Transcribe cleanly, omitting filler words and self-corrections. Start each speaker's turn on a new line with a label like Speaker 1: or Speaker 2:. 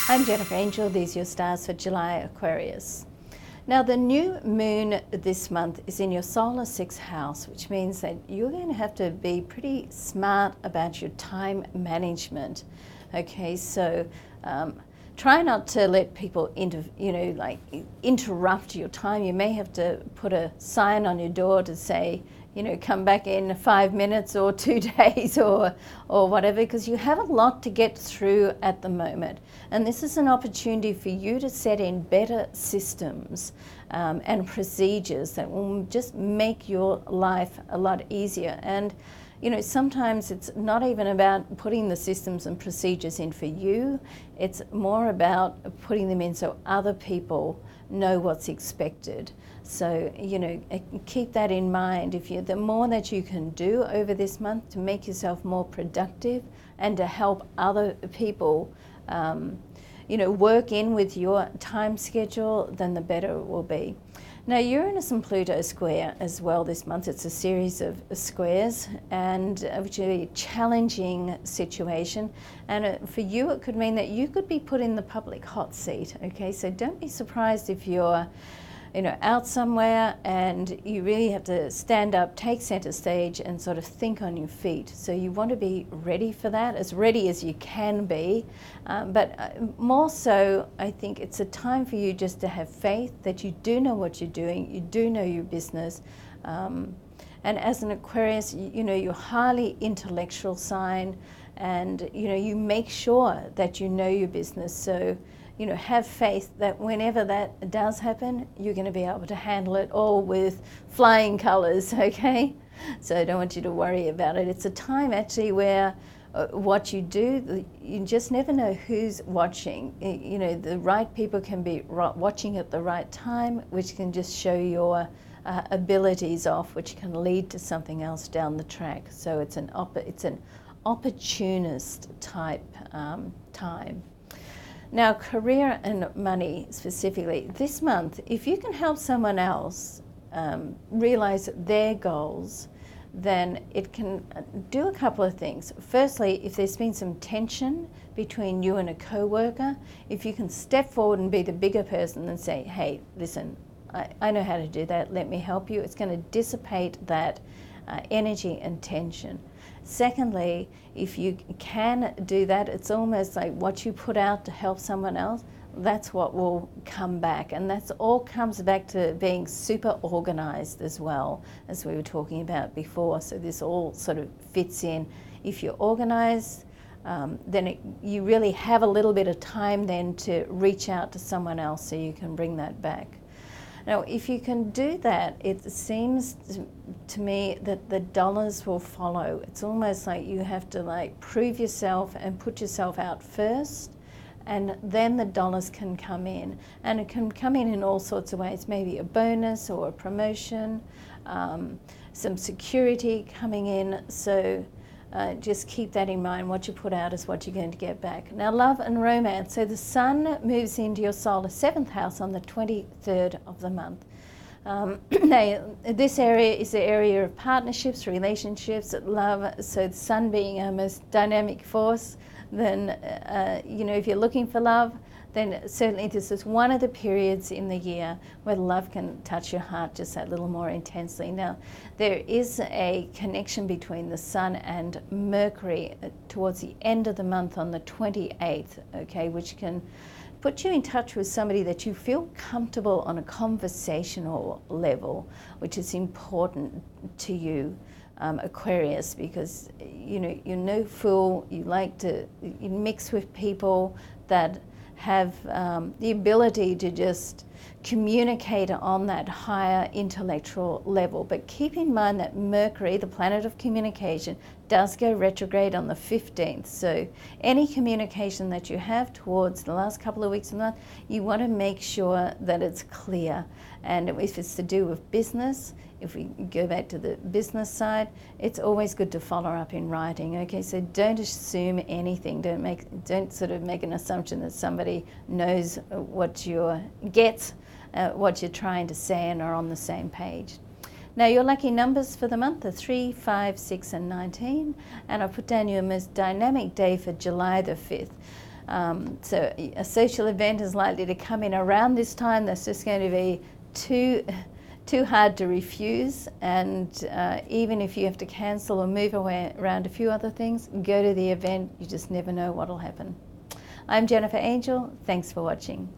Speaker 1: I'm Jennifer Angel. These are your stars for July, Aquarius. Now, the new moon this month is in your solar sixth house, which means that you're going to have to be pretty smart about your time management. Okay, so try not to let people interrupt your time. You may have to put a sign on your door to say, come back in 5 minutes or 2 days or whatever, because you have a lot to get through at the moment. And this is an opportunity for you to set in better systems and procedures that will just make your life a lot easier. And sometimes it's not even about putting the systems and procedures in for you. It's more about putting them in so other people know what's expected. So, keep that in mind. The more that you can do over this month to make yourself more productive and to help other people, work in with your time schedule, then the better it will be. Now, Uranus and Pluto square as well this month. It's a series of squares, and which is a challenging situation. And for you, it could mean that you could be put in the public hot seat. Okay, so don't be surprised if you're out somewhere and you really have to stand up, take center stage and sort of think on your feet. So you want to be ready for that, as ready as you can be. But more so, I think it's a time for you just to have faith that you do know what you're doing, you do know your business. And as an Aquarius, you're a highly intellectual sign, and you make sure that you know your business. So have faith that whenever that does happen, you're going to be able to handle it all with flying colors, okay? So I don't want you to worry about it. It's a time actually where what you do, you just never know who's watching. The right people can be watching at the right time, which can just show your abilities off, which can lead to something else down the track. So it's an opportunist type time. Now, career and money specifically, this month, if you can help someone else realize their goals, then it can do a couple of things. Firstly, if there's been some tension between you and a co-worker, if you can step forward and be the bigger person and say, hey, listen, I know how to do that, let me help you, it's going to dissipate that energy and tension. Secondly, if you can do that, it's almost like what you put out to help someone else, that's what will come back. And that's all comes back to being super organized as well, as we were talking about before. So this all sort of fits in. If you're organized, then you really have a little bit of time then to reach out to someone else so you can bring that back. Now, if you can do that, it seems to me that the dollars will follow. It's almost like you have to prove yourself and put yourself out first, and then the dollars can come in. And it can come in all sorts of ways, maybe a bonus or a promotion, some security coming in. So just keep that in mind. What you put out is what you're going to get back. Now, love and romance. So the sun moves into your solar seventh house on the 23rd of the month. Now, this area is the area of partnerships, relationships, love. So the sun being our most dynamic force, then, if you're looking for love, then certainly this is one of the periods in the year where love can touch your heart just that little more intensely. Now, there is a connection between the sun and Mercury towards the end of the month on the 28th, okay, which can put you in touch with somebody that you feel comfortable on a conversational level, which is important to you, Aquarius, because you're no fool. You mix with people that have the ability to just communicate on that higher intellectual level. But keep in mind that Mercury, the planet of communication, does go retrograde on the 15th. So any communication that you have towards the last couple of weeks of the month, you want to make sure that it's clear. And if it's to do with business, if we go back to the business side, it's always good to follow up in writing. Okay, so don't assume anything. Don't sort of make an assumption that somebody knows what you're trying to say and are on the same page. Now, your lucky numbers for the month are 3, 5, 6, and 19. And I've put down your most dynamic day for July the 5th. So a social event is likely to come in around this time that's just going to be too hard to refuse, and even if you have to cancel or move around a few other things, go to the event. You just never know what will happen. I'm Jennifer Angel. Thanks for watching.